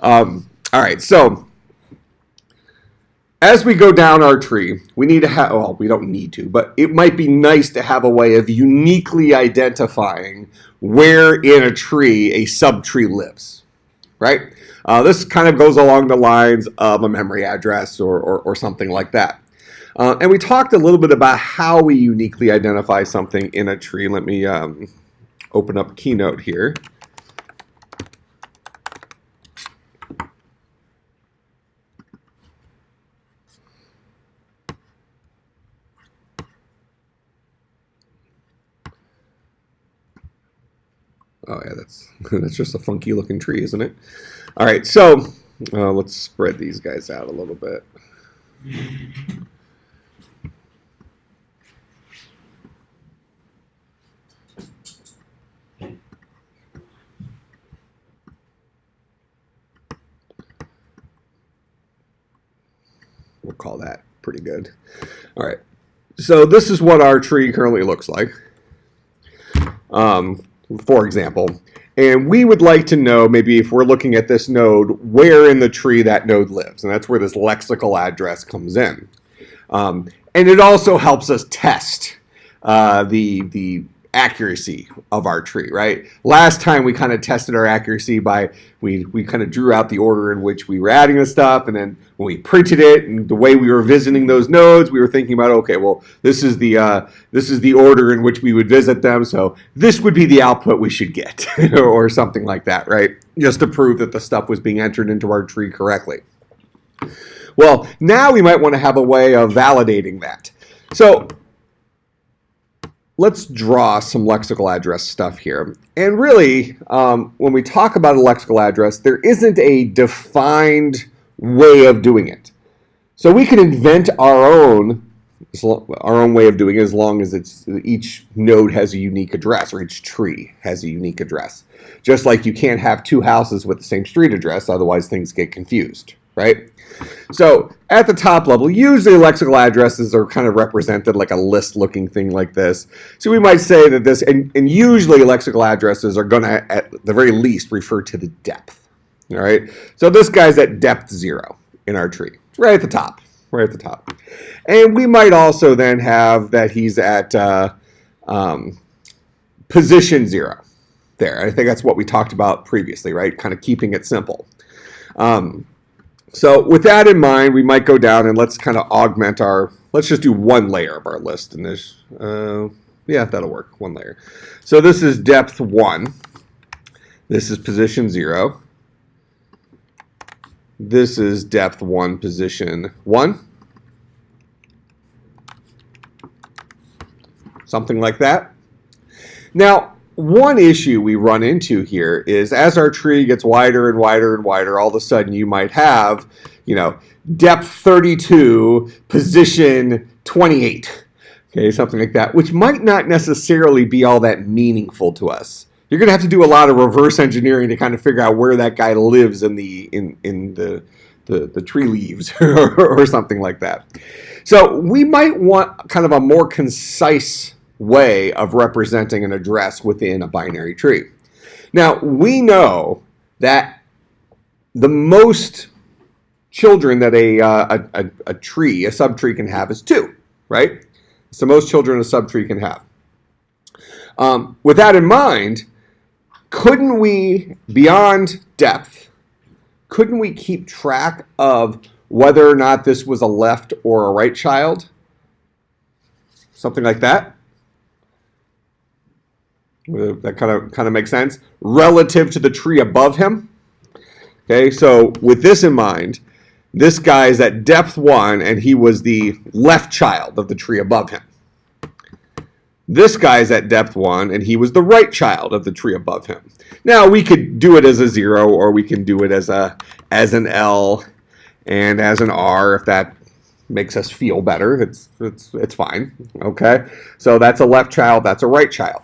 All right, so as we go down our tree, we need to have, well, we don't need to, but it might be nice to have a way of uniquely identifying where in a tree a subtree lives, right? This kind of goes along the lines of a memory address or something like that. And we talked a little bit about how we uniquely identify something in a tree. Let me open up Keynote here. Oh yeah, that's just a funky looking tree, isn't it? All right, so let's spread these guys out a little bit. We'll call that pretty good. All right, so this is what our tree currently looks like, for example. And we would like to know, maybe if we're looking at this node, where in the tree that node lives. And that's where this lexical address comes in. And it also helps us test the accuracy of our tree, right? Last time we kind of tested our accuracy by, we kind of drew out the order in which we were adding the stuff, and then when we printed it and the way we were visiting those nodes, we were thinking about, okay, well, this is the order in which we would visit them, so this would be the output we should get, or something like that, right? Just to prove that the stuff was being entered into our tree correctly. Well, now we might want to have a way of validating that. So let's draw some lexical address stuff here. And really, when we talk about a lexical address, there isn't a defined way of doing it. So we can invent our own way of doing it, as long as each node has a unique address, or each tree has a unique address. Just like you can't have two houses with the same street address, otherwise things get confused, right? So at the top level, usually lexical addresses are kind of represented like a list-looking thing like this. So we might say that this, and usually lexical addresses are going to, at the very least, refer to the depth. All right. So this guy's at depth 0 in our tree, right at the top, right at the top. And we might also then have that he's at position 0 there. I think that's what we talked about previously, right? Kind of keeping it simple. So with that in mind, we might go down and let's kind of augment let's just do one layer of our list. And there's, yeah, that'll work, one layer. So this is depth 1. This is position 0. This is depth 1, position 1. Something like that. Now, one issue we run into here is as our tree gets wider and wider and wider, all of a sudden you might have, depth 32, position 28, okay, something like that, which might not necessarily be all that meaningful to us. You're going to have to do a lot of reverse engineering to kind of figure out where that guy lives in the tree leaves or something like that. So we might want kind of a more concise way of representing an address within a binary tree. Now, we know that the most children that a subtree can have is 2, right? It's the most children a subtree can have. With that in mind, couldn't we, beyond depth, couldn't we keep track of whether or not this was a left or a right child? Something like that? That kind of makes sense. Relative to the tree above him. Okay, so with this in mind, this guy is at depth 1, and he was the left child of the tree above him. This guy's at depth 1, and he was the right child of the tree above him. Now, we could do it as a 0, or we can do it as an L and as an R, if that makes us feel better. It's fine. Okay, so that's a left child, that's a right child.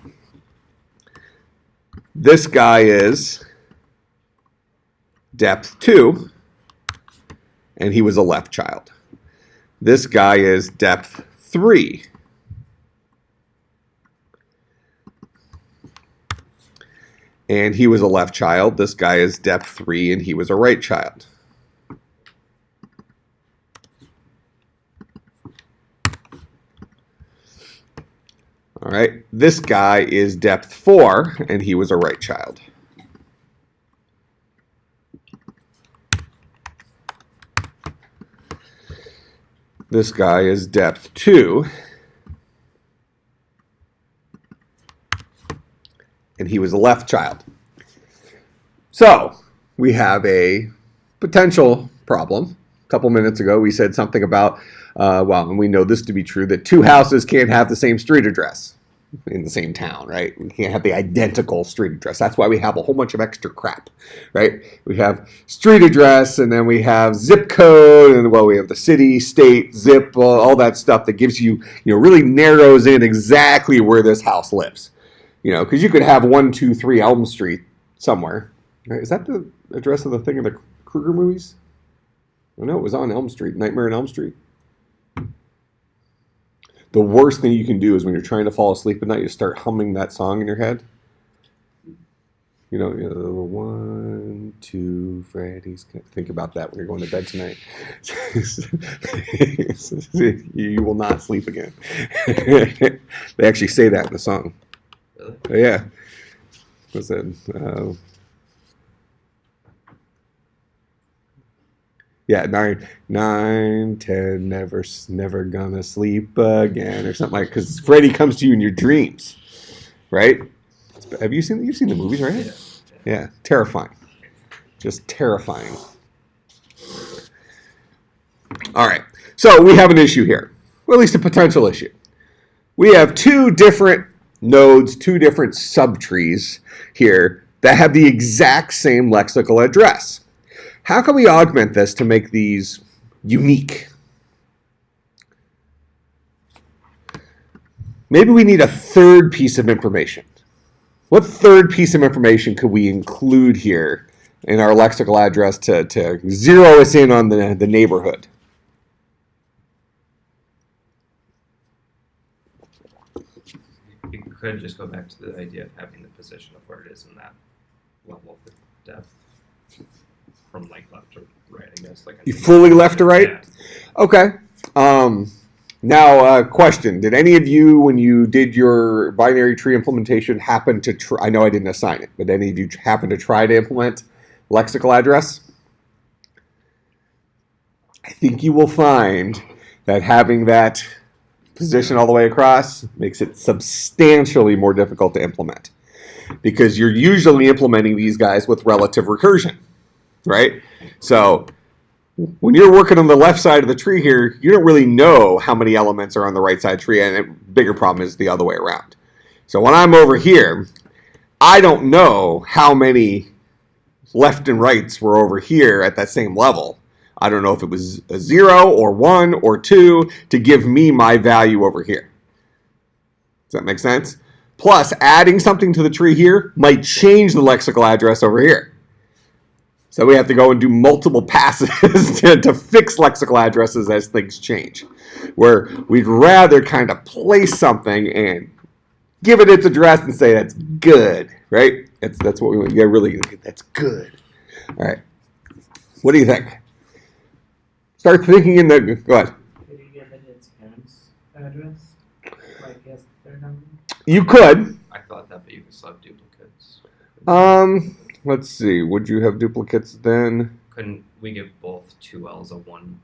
This guy is depth 2, and he was a left child. This guy is depth 3. and he was a left child. This guy is depth 3, and he was a right child. All right, this guy is depth 4, and he was a right child. This guy is depth 2, and he was a left child. So we have a potential problem. A couple minutes ago, we said something about, well, and we know this to be true, that 2 houses can't have the same street address in the same town, right? We can't have the identical street address. That's why we have a whole bunch of extra crap, right? We have street address, and then we have zip code, and well, we have the city, state, zip, all that stuff that gives you, really narrows in exactly where this house lives. Because you could have 123 Elm Street somewhere. Right? Is that the address of the thing in the Krueger movies? Oh, no, it was on Elm Street, Nightmare on Elm Street. The worst thing you can do is when you're trying to fall asleep at night, you start humming that song in your head. The 1, 2, Freddy's. Think about that when you're going to bed tonight. You will not sleep again. They actually say that in the song. Really? Yeah. What's that? Yeah, 9, 10, never gonna sleep again, or something like. Because Freddy comes to you in your dreams, right? Have you seen? You've seen the movies, right? Yeah, terrifying, just terrifying. All right, so we have an issue here, or at least a potential issue. We have 2 different nodes, 2 different subtrees here that have the exact same lexical address. How can we augment this to make these unique? Maybe we need a third piece of information. What third piece of information could we include here in our lexical address to zero us in on the neighborhood? You could just go back to the idea of having the position of where it is in that level of depth. From like left to right, I guess. You fully left to right? Yeah. Okay. Now, question. Did any of you, when you did your binary tree implementation, happen to try, I know I didn't assign it, but any of you happen to try to implement lexical address? I think you will find that having that position all the way across makes it substantially more difficult to implement, because you're usually implementing these guys with relative recursion. Right? So when you're working on the left side of the tree here, you don't really know how many elements are on the right side of the tree, and the bigger problem is the other way around. So when I'm over here, I don't know how many left and rights were over here at that same level. I don't know if it was a 0 or 1 or 2 to give me my value over here. Does that make sense? Plus, adding something to the tree here might change the lexical address over here. So we have to go and do multiple passes to fix lexical addresses as things change. Where we'd rather kind of place something and give it its address and say that's good, right? That's what we want. Yeah, really, that's good. All right. What do you think? Start thinking in the. Go ahead. Could you give it its parents' address? Like guess their number? You could. I thought that, but you could still have duplicates. Let's see. Would you have duplicates then? Couldn't we give both 2 L's a 1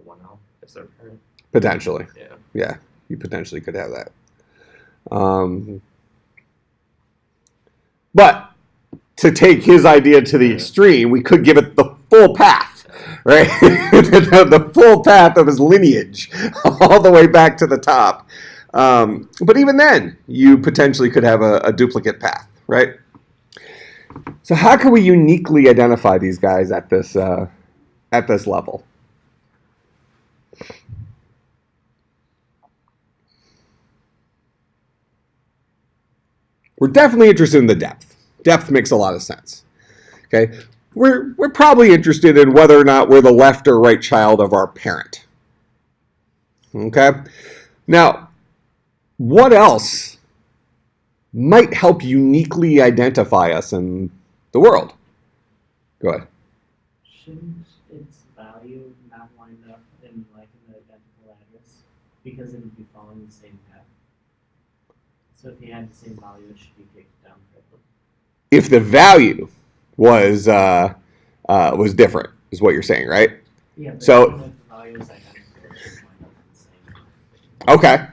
L as their parent? Potentially. Yeah. Yeah, you potentially could have that. But to take his idea to the extreme, we could give it the full path, right? the full path of his lineage, all the way back to the top. But even then, you potentially could have a duplicate path, right? So how can we uniquely identify these guys at this level? We're definitely interested in the depth. Depth makes a lot of sense. Okay, we're probably interested in whether or not we're the left or right child of our parent. Okay, now what else might help uniquely identify us in the world. Go ahead. Shouldn't its value not wind up in like an identical address? Because it would be following the same path. So if you had the same value, it should be picked down correctly. If the value was different, is what you're saying, right? Yeah, but So- even if the value is identical, it should wind up in the same. Okay.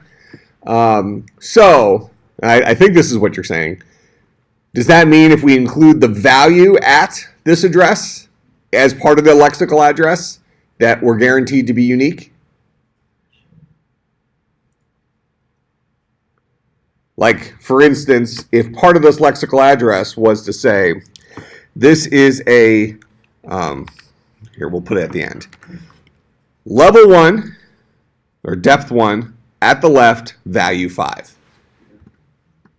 So I think this is what you're saying. Does that mean if we include the value at this address as part of the lexical address that we're guaranteed to be unique? Like, for instance, if part of this lexical address was to say, this is a, here, we'll put it at the end. Level 1, or depth 1, at the left, value 5.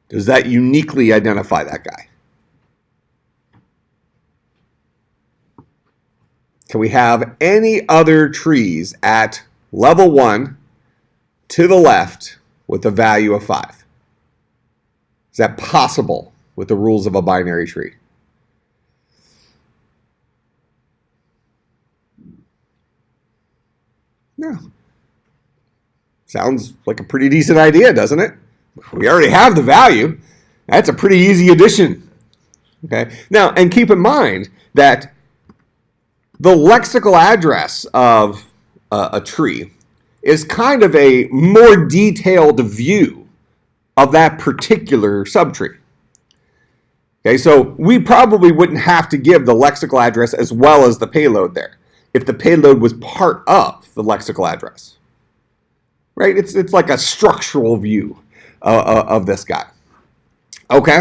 Does that uniquely identify that guy? Can we have any other trees at level 1 to the left with a value of 5? Is that possible with the rules of a binary tree? No. Sounds like a pretty decent idea, doesn't it? We already have the value. That's a pretty easy addition. Okay. Now, and keep in mind that the lexical address of a tree is kind of a more detailed view of that particular subtree. Okay, so we probably wouldn't have to give the lexical address as well as the payload there if the payload was part of the lexical address. Right? It's like a structural view of this guy. Okay?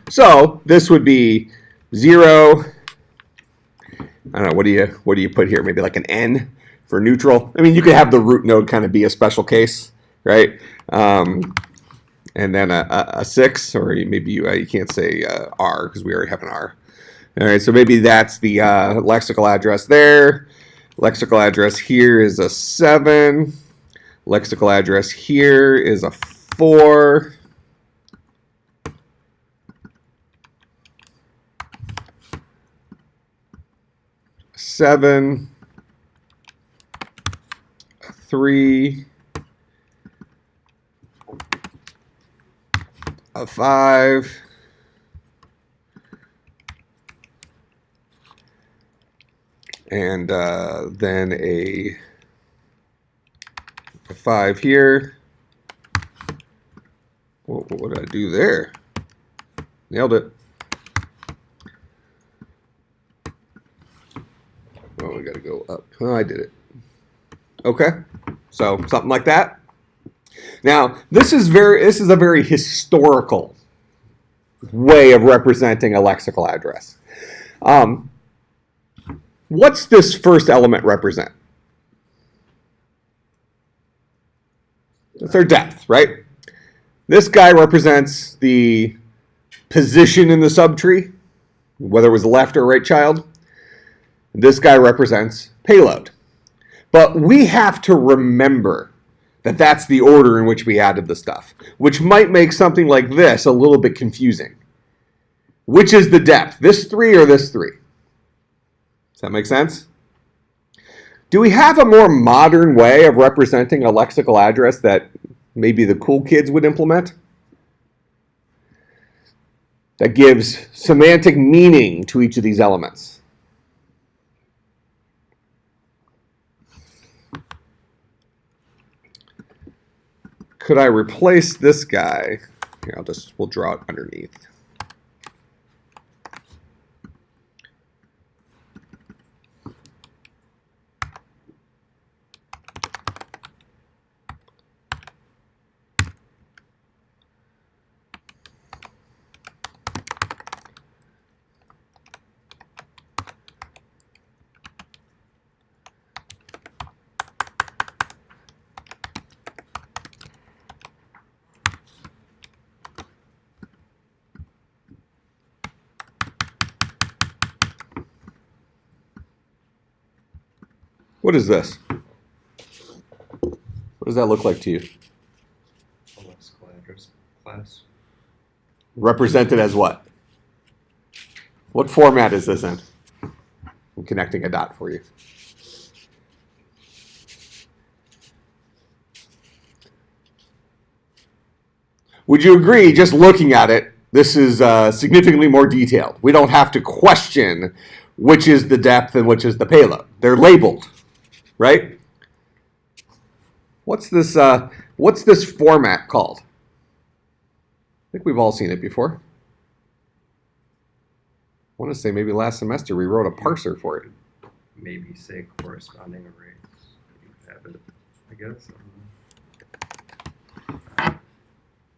So this would be 0. I don't know, what do you put here? Maybe like an N for neutral. I mean, you could have the root node kind of be a special case, right? And then a 6, or maybe you can't say R because we already have an R. All right, so maybe that's the lexical address there. Lexical address here is a 7. Lexical address here is a 4. Seven, 3, a 5, and then a 5 here. What did I do there? Nailed it. Oh, we got to go up. Oh, I did it. Okay, so something like that. Now, this is a very historical way of representing a lexical address. What's this first element represent? That's our depth, right? This guy represents the position in the subtree, whether it was left or right child. This guy represents payload. But we have to remember that that's the order in which we added the stuff, which might make something like this a little bit confusing. Which is the depth, this 3 or this 3? Does that make sense? Do we have a more modern way of representing a lexical address that maybe the cool kids would implement? That gives semantic meaning to each of these elements. Could I replace this guy? Here, we'll draw it underneath. What is this? What does that look like to you? A lexical address class. Represented as what? What format is this in? I'm connecting a dot for you. Would you agree, just looking at it, this is significantly more detailed? We don't have to question which is the depth and which is the payload. They're labeled, right? What's this format called? I think we've all seen it before. I want to say maybe last semester we wrote a parser for it. Maybe say corresponding arrays. You have it, I guess.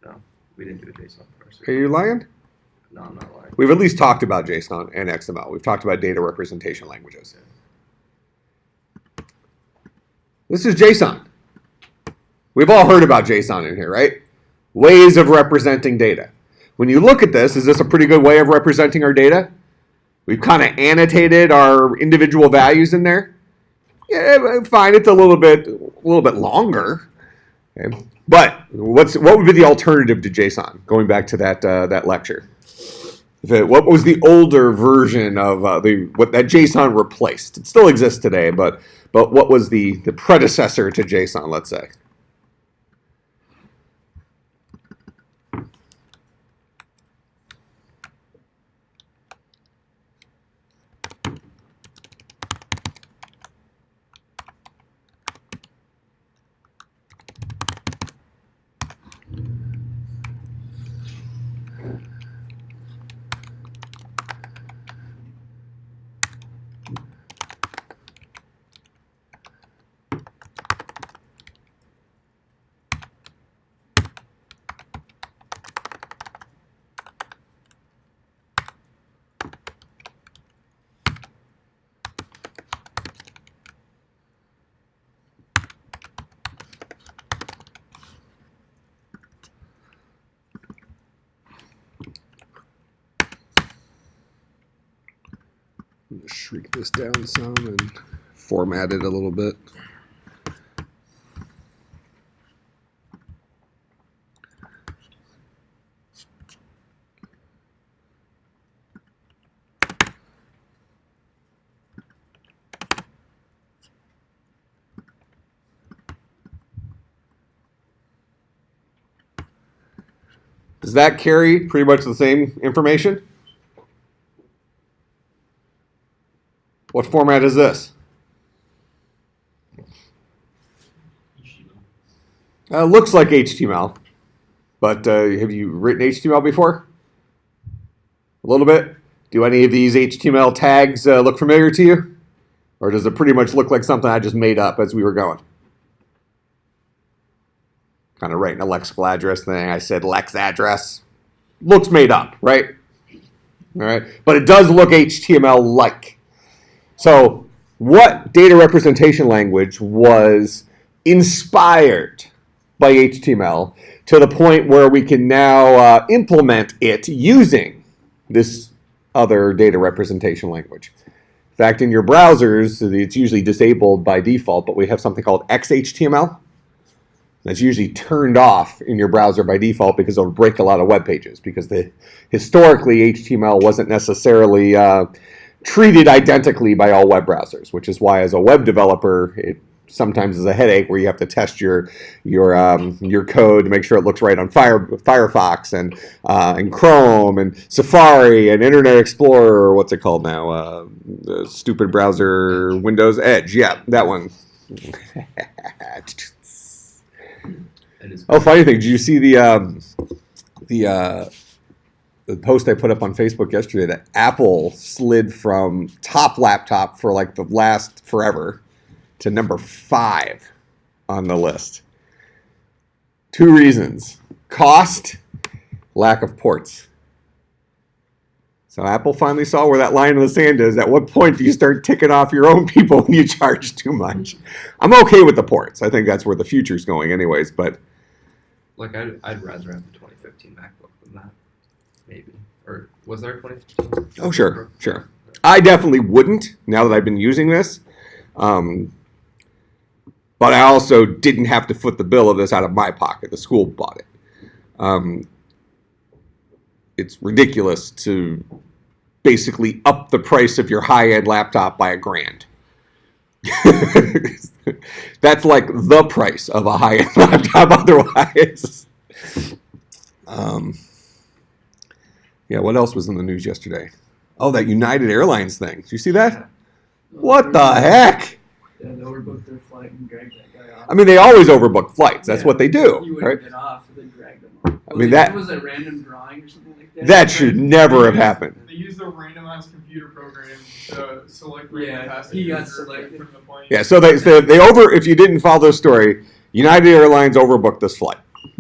No, we didn't do a JSON parser. Are you lying? No, I'm not lying. We've at least talked about JSON and XML. We've talked about data representation languages. This is JSON. We've all heard about JSON in here, right? Ways of representing data. When you look at this, is this a pretty good way of representing our data? We've kind of annotated our individual values in there. Yeah, fine. It's a little bit longer. Okay. But what would be the alternative to JSON? Going back to that lecture, what was the older version of what that JSON replaced? It still exists today, but what was the predecessor to JSON? Let's say. I'm going to shrink this down some and format it a little bit. Does that carry pretty much the same information? What format is this? Looks like HTML, but have you written HTML before? A little bit? Do any of these HTML tags look familiar to you? Or does it pretty much look like something I just made up as we were going? Kind of writing a lexical address thing. I said lex address. Looks made up, right? All right, but it does look HTML-like. So what data representation language was inspired by HTML to the point where we can now implement it using this other data representation language? In fact, in your browsers, it's usually disabled by default, but we have something called XHTML. That's usually turned off in your browser by default because it'll break a lot of web pages, because historically HTML wasn't necessarily treated identically by all web browsers, which is why as a web developer it sometimes is a headache where you have to test your code to make sure it looks right on Firefox and Chrome and Safari and Internet Explorer, or what's it called now? The stupid browser, Windows Edge. Yeah, that one. Oh, funny thing, did you see the post I put up on Facebook yesterday that Apple slid from top laptop for like the last forever to number 5 on the list? 2 reasons: cost, lack of ports. So Apple finally saw where that line in the sand is. At what point do you start ticking off your own people when you charge too much? I'm okay with the ports. I think that's where the future's going anyways, but Like, I'd rather have the 2015 MacBook than that, maybe. Or was there a 2015? oh, sure. I definitely wouldn't now that I've been using this. But I also didn't have to foot the bill of this out of my pocket. The school bought it. it's ridiculous to basically up the price of your high-end laptop by $1,000. That's like the price of a high-end laptop otherwise. Yeah, what else was in the news yesterday? Oh, that United Airlines thing. Did you see that? What the heck? Yeah, they overbooked their flight and dragged that guy off. I mean, they always overbook flights. That's what they You do, wouldn't right? get off, so they dragged them off. I mean, that was a random drawing or something like that. that should never have happened. They used a randomized computer program to select Yeah, random passengers he got selected. from the plane. Yeah, so they over. If you didn't follow this story, United Airlines overbooked this flight,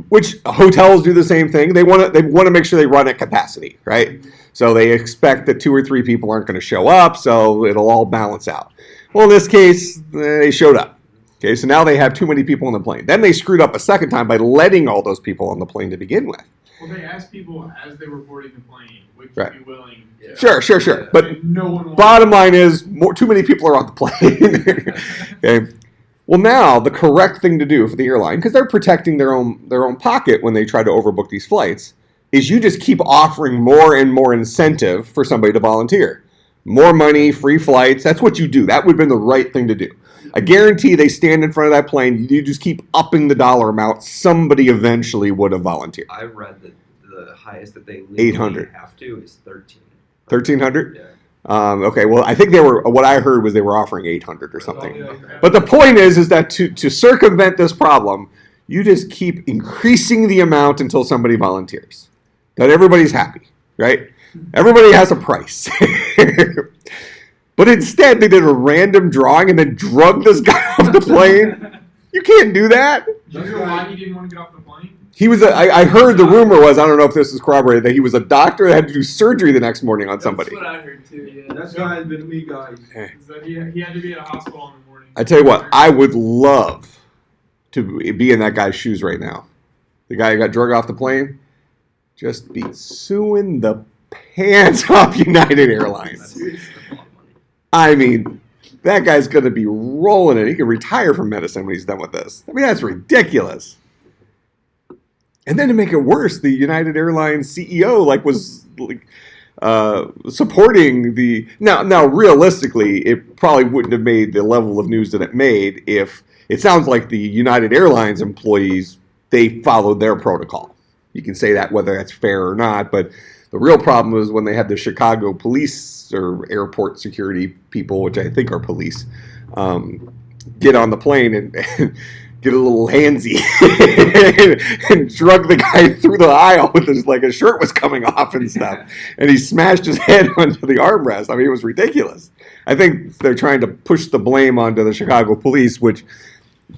which hotels do the same thing. They want to make sure they run at capacity, right? So they expect that 2 or 3 people aren't going to show up, so it'll all balance out. Well, in this case, they showed up. Okay, so now they have too many people on the plane. Then they screwed up a second time by letting all those people on the plane to begin with. Well, they asked people as they were boarding the plane, would you Right. be willing? Sure. But And no one wanted bottom line is, too many people are on the plane. Okay. Well, now the correct thing to do for the airline, because they're protecting their own pocket when they try to overbook these flights, is you just keep offering more and more incentive for somebody to volunteer. More money, free flights. That's what you do. That would have been the right thing to do. I guarantee they stand in front of that plane. You just keep upping the dollar amount. Somebody eventually would have volunteered. I read that the highest that they 800. have to is 13. 1,300? Yeah. Okay, well, I think what I heard was they were offering 800 or something. Yeah. But the point is that to circumvent this problem, you just keep increasing the amount until somebody volunteers. Then everybody's happy, right? Everybody has a price. But instead, they did a random drawing and then drug this guy off the plane. You can't do that. Do you know why he didn't want to get off the plane? He was. I heard the rumor was, I don't know if this is corroborated, that he was a doctor that had to do surgery the next morning on somebody. That's what I heard too, yeah. That guy has been me, guys. Is that he had to be at a hospital in the morning. I tell you what, I would love to be in that guy's shoes right now. The guy who got drug off the plane, just be suing the pants off United Airlines. That's a lot of money. I mean, that guy's going to be rolling it. He can retire from medicine when he's done with this. I mean, that's ridiculous. And then to make it worse, the United Airlines CEO was supporting the now realistically, it probably wouldn't have made the level of news that it made if it sounds like the United Airlines employees, they followed their protocol. You can say that whether that's fair or not, but the real problem was when they had the Chicago police or airport security people, which I think are police, get on the plane and get a little handsy and drug the guy through the aisle with his shirt was coming off and stuff, and he smashed his head onto the armrest. I mean, it was ridiculous. I think they're trying to push the blame onto the Chicago police, which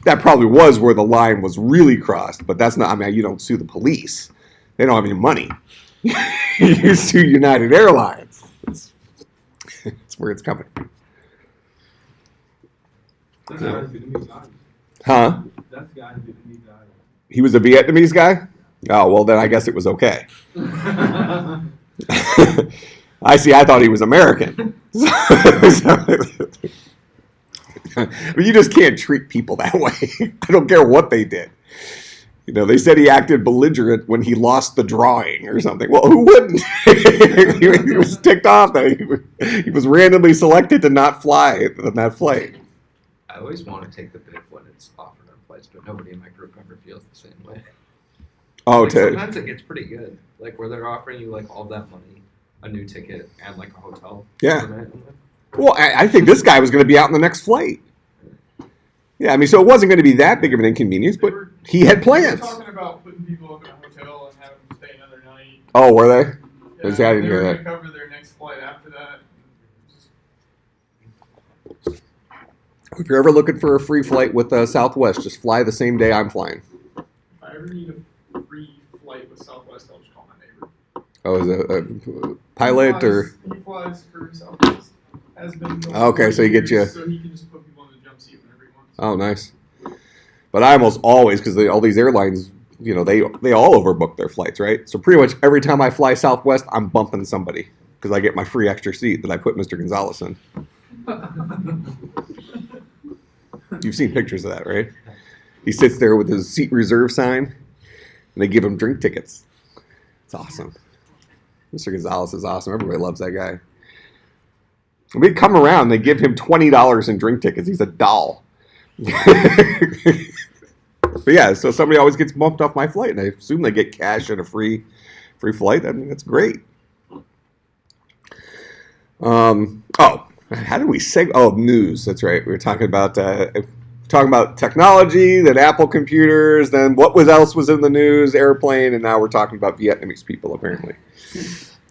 that probably was where the line was really crossed. But that's not. I mean, you don't sue the police; they don't have any money. You sue United Airlines. It's where it's coming from. That guy's Vietnamese guy. Huh? That guy's Vietnamese guy. He was a Vietnamese guy? Oh, well, then I guess it was okay. I see. I thought he was American. But you just can't treat people that way. I don't care what they did. You know, they said he acted belligerent when he lost the drawing or something. Well, who wouldn't? He was ticked off that he was randomly selected to not fly on that flight. I always want to take the bid when it's offered on flights, but nobody in my group ever feels the same way. Oh, Sometimes it gets pretty good, where they're offering you all that money, a new ticket, and a hotel. Yeah. permit. Well, I think this guy was going to be out in the next flight. Yeah, I mean, so it wasn't going to be that big of an inconvenience, but he had They were plans. talking about putting people up in a hotel and having them stay another night. Oh, were they? Yeah, See, I didn't they hear were that. going to cover their next flight after that. If you're ever looking for a free flight with Southwest, just fly the same day I'm flying. If I ever need a free flight with Southwest, I'll just call my neighbor. Oh, is it a pilot or? He flies for Southwest. Has been going Okay, so he gets you- So he can just put people in the jump seat whenever he wants. Oh, nice. But I almost always, because all these airlines, they all overbook their flights, right? So pretty much every time I fly Southwest, I'm bumping somebody because I get my free extra seat that I put Mr. Gonzalez in. You've seen pictures of that, right? He sits there with his seat reserve sign, and they give him drink tickets. It's awesome. Mr. Gonzalez is awesome. Everybody loves that guy. We come around, they give him $20 in drink tickets. He's a doll. But yeah, so somebody always gets bumped off my flight, and I assume they get cash and a free flight. I mean, that's great. How did we say? Oh, news. That's right. We were talking about technology, then Apple computers, then what else was in the news? Airplane, and now we're talking about Vietnamese people apparently.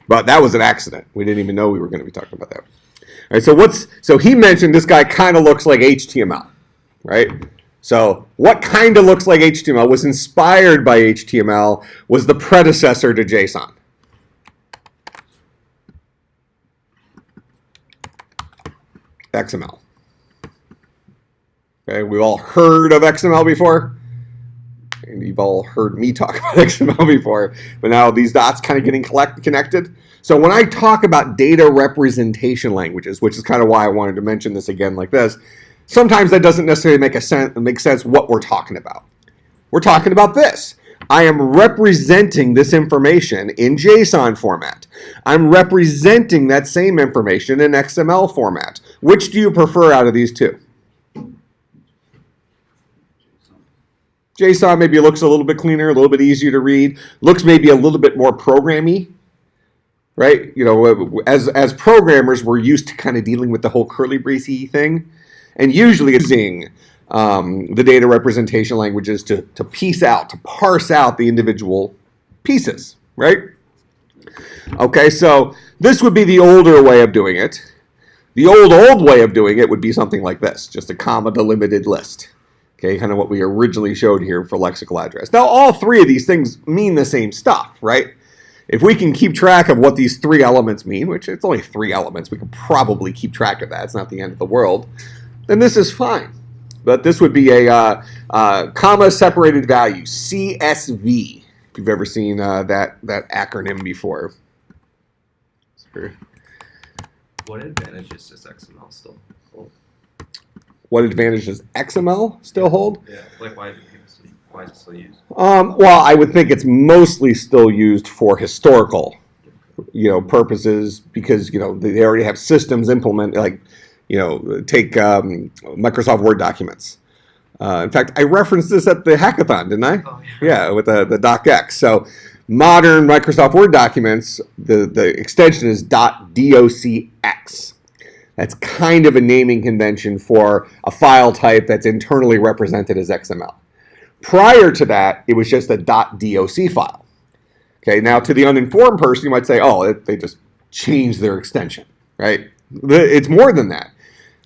But that was an accident. We didn't even know we were going to be talking about that. All right. So he mentioned this guy kind of looks like HTML, right? So what kind of looks like HTML, was inspired by HTML, was the predecessor to JSON. XML. Okay, we've all heard of XML before. And you've all heard me talk about XML before. But now these dots kind of getting connected. So when I talk about data representation languages, which is kind of why I wanted to mention this again like this, sometimes that doesn't necessarily make sense what we're talking about. We're talking about this. I am representing this information in JSON format. I'm representing that same information in XML format. Which do you prefer out of these two? JSON maybe looks a little bit cleaner, a little bit easier to read, looks maybe a little bit more programmy, right? You know, as programmers, we're used to kind of dealing with the whole curly bracey thing, and usually using the data representation languages to parse out the individual pieces, right? Okay, so this would be the older way of doing it. The old way of doing it would be something like this, just a comma delimited list. Okay, kind of what we originally showed here for lexical address. Now, all three of these things mean the same stuff, right? If we can keep track of what these three elements mean, which it's only 3 elements, we can probably keep track of that. It's not the end of the world. Then this is fine. But this would be a comma separated value, CSV, if you've ever seen that acronym before. What advantages does XML still hold? What advantage does XML still hold? Yeah, like why is it still used? Well, I would think it's mostly still used for historical, purposes, because they already have systems implement, like, take Microsoft Word documents. In fact, I referenced this at the hackathon, didn't I? Oh, yeah. Yeah, with the docx. So modern Microsoft Word documents, the extension is .docx. That's kind of a naming convention for a file type that's internally represented as XML. Prior to that, it was just a .doc file. Okay, now to the uninformed person, you might say, oh, they just changed their extension, right? It's more than that.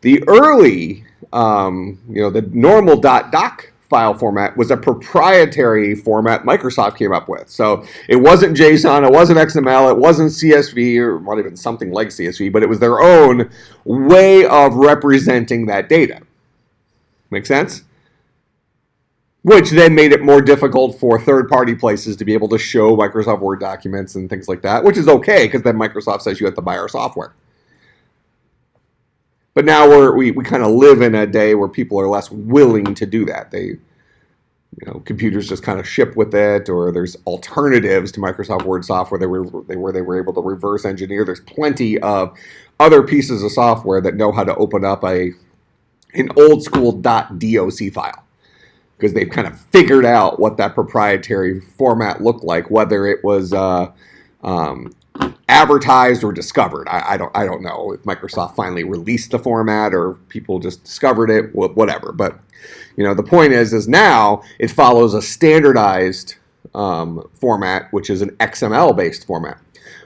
The early, the normal .doc file format was a proprietary format Microsoft came up with. So it wasn't JSON, it wasn't XML, it wasn't CSV, or not even something like CSV, but it was their own way of representing that data. Make sense? Which then made it more difficult for third-party places to be able to show Microsoft Word documents and things like that, which is okay, because then Microsoft says you have to buy our software. But now we kind of live in a day where people are less willing to do that. Computers just kind of ship with it, or there's alternatives to Microsoft Word software where they were able to reverse engineer. There's plenty of other pieces of software that know how to open up an old school .doc file, because they've kind of figured out what that proprietary format looked like, whether it was advertised or discovered. I don't know if Microsoft finally released the format or people just discovered it, whatever. But the point is now it follows a standardized format, which is an XML-based format.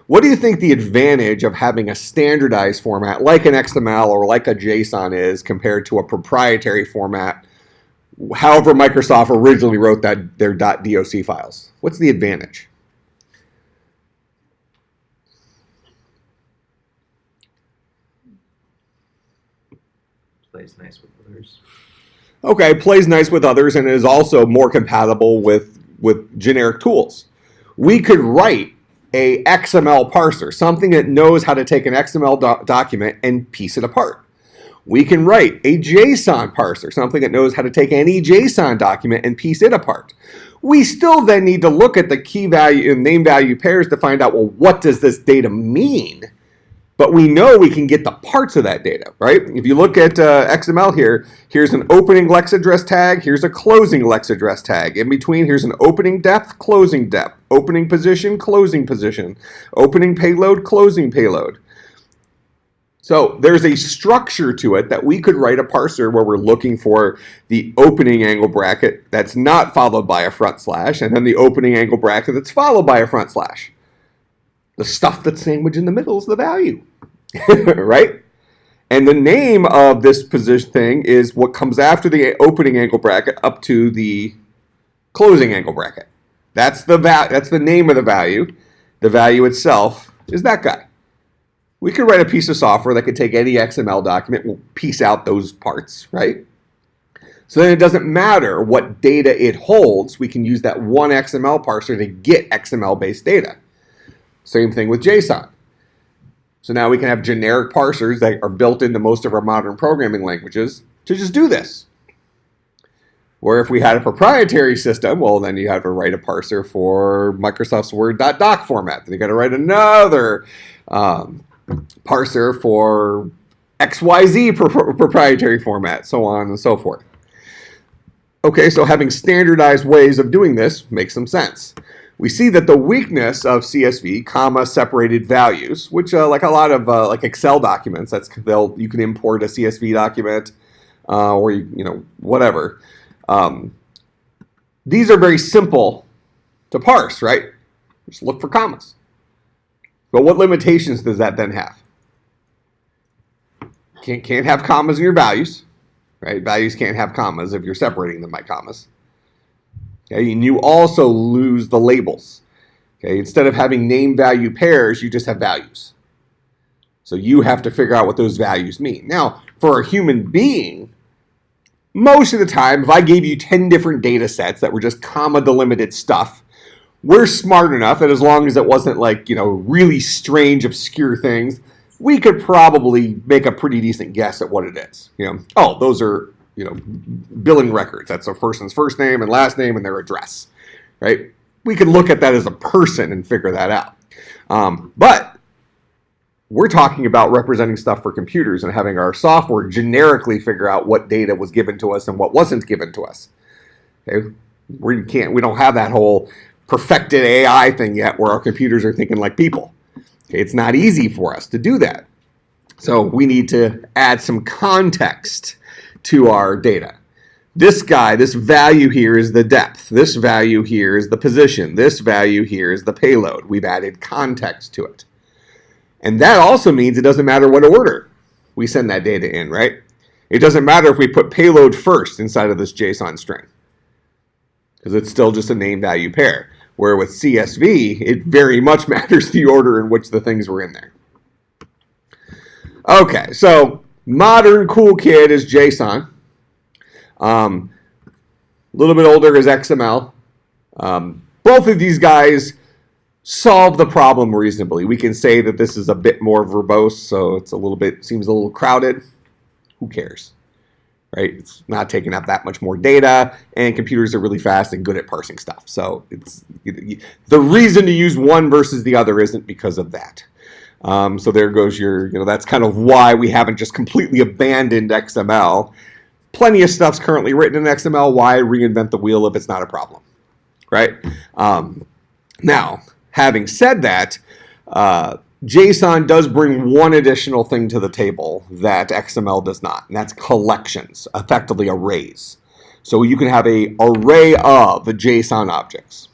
What do you think the advantage of having a standardized format like an XML or like a JSON is compared to a proprietary format, however Microsoft originally wrote their .doc files? What's the advantage? Plays nice with others. Okay, plays nice with others and is also more compatible with generic tools. We could write a XML parser, something that knows how to take an XML document and piece it apart. We can write a JSON parser, something that knows how to take any JSON document and piece it apart. We still then need to look at the key value and name value pairs to find out, well, what does this data mean? But we know we can get the parts of that data, right? If you look at XML here, here's an opening Lex address tag, here's a closing Lex address tag. In between, here's an opening depth, closing depth, opening position, opening payload, closing payload. So there's a structure to it that we could write a parser where we're looking for the opening angle bracket that's not followed by a front slash, and then the opening angle bracket that's followed by a front slash. The stuff that's sandwiched in the middle is the value, right? And the name of this position thing is what comes after the opening angle bracket up to the closing angle bracket. That's the name of the value. The value itself is that guy. We could write a piece of software that could take any XML document, we'll piece out those parts, right? So then it doesn't matter what data it holds. We can use that one XML parser to get XML-based data. Same thing with JSON. So now we can have generic parsers that are built into most of our modern programming languages to just do this. Or if we had a proprietary system, well, then you have to write a parser for Microsoft's Word.doc format. Then you got to write another parser for XYZ proprietary format, so on and so forth. Okay, so having standardized ways of doing this makes some sense. We see that the weakness of CSV, comma, separated values, which like a lot of like Excel documents, you can import a CSV document or whatever. These are very simple to parse, right? Just look for commas. But what limitations does that then have? Can't have commas in your values, right? Values can't have commas if you're separating them by commas. Okay, and you also lose the labels. Okay, instead of having name value pairs, you just have values. So you have to figure out what those values mean. Now, for a human being, most of the time, if I gave you 10 different data sets that were just comma delimited stuff, we're smart enough that as long as it wasn't like, really strange, obscure things, we could probably make a pretty decent guess at what it is. Oh, those are billing records. That's a person's first name and last name and their address, right? We can look at that as a person and figure that out. But we're talking about representing stuff for computers and having our software generically figure out what data was given to us and what wasn't given to us. Okay? We don't have that whole perfected AI thing yet where our computers are thinking like people. Okay? It's not easy for us to do that. So we need to add some context to our data. This value here is the depth. This value here is the position. This value here is the payload. We've added context to it. And that also means it doesn't matter what order we send that data in, right? It doesn't matter if we put payload first inside of this JSON string, because it's still just a name value pair. Where with CSV, it very much matters the order in which the things were in there. Okay, so modern cool kid is JSON. A little bit older is XML. Both of these guys solve the problem reasonably. We can say that this is a bit more verbose, so it's seems a little crowded. Who cares, right? It's not taking up that much more data, and computers are really fast and good at parsing stuff. So the reason to use one versus the other isn't because of that. So there goes that's kind of why we haven't just completely abandoned XML. Plenty of stuff's currently written in XML. Why reinvent the wheel if it's not a problem, right? Now, having said that, JSON does bring one additional thing to the table that XML does not, and that's collections, effectively arrays. So you can have an array of JSON objects,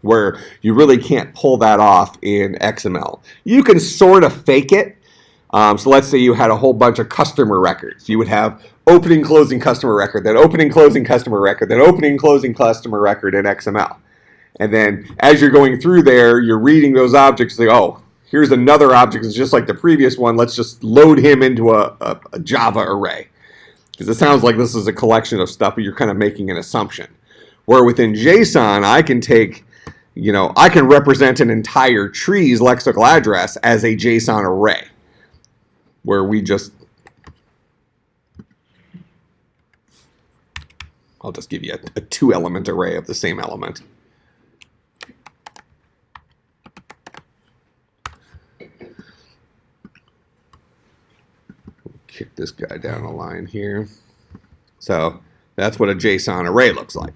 where you really can't pull that off in XML. You can sort of fake it. So let's say you had a whole bunch of customer records. You would have opening, closing customer record, then opening, closing customer record, then opening, closing customer record in XML. And then as you're going through there, you're reading those objects, like, oh, here's another object that's just like the previous one. Let's just load him into a Java array. Because it sounds like this is a collection of stuff, but you're kind of making an assumption. Where within JSON, I can take, I can represent an entire tree's lexical address as a JSON array. Where we just I'll just give you a 2-element array of the same element. Kick this guy down a line here. So that's what a JSON array looks like.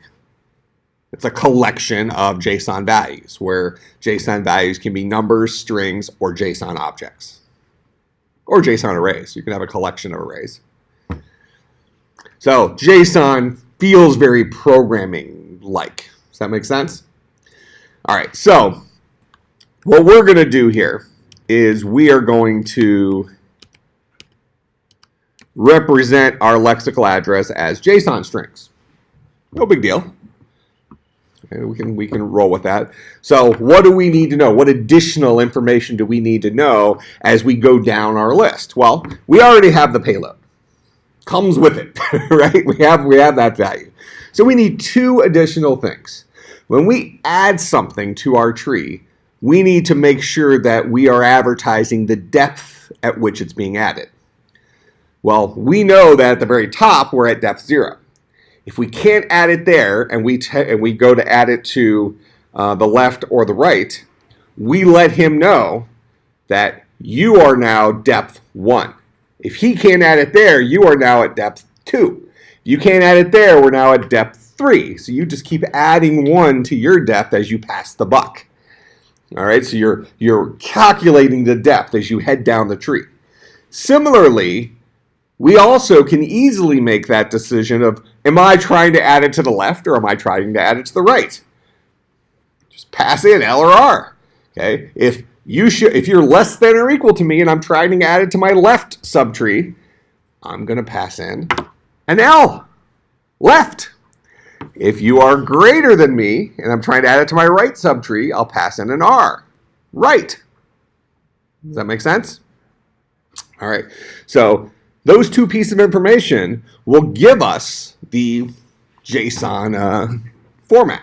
It's a collection of JSON values, where JSON values can be numbers, strings, or JSON objects. Or JSON arrays. You can have a collection of arrays. So JSON feels very programming-like. Does that make sense? All right, so what we're going to do here is we are going to represent our lexical address as JSON strings. No big deal. Okay, we can roll with that. So what do we need to know? What additional information do we need to know as we go down our list? Well, we already have the payload. Comes with it, right? We have that value. So we need 2 additional things. When we add something to our tree, we need to make sure that we are advertising the depth at which it's being added. Well, we know that at the very top, we're at depth 0. If we can't add it there and we go to add it to the left or the right, we let him know that you are now depth 1. If he can't add it there, you are now at depth 2. You can't add it there, we're now at depth 3. So you just keep adding 1 to your depth as you pass the buck. All right, so you're calculating the depth as you head down the tree. Similarly, we also can easily make that decision of, am I trying to add it to the left or am I trying to add it to the right? Just pass in L or R. Okay? If you're less than or equal to me and I'm trying to add it to my left subtree, I'm going to pass in an L, left. If you are greater than me and I'm trying to add it to my right subtree, I'll pass in an R, right. Does that make sense? All right. So those 2 pieces of information will give us the JSON format.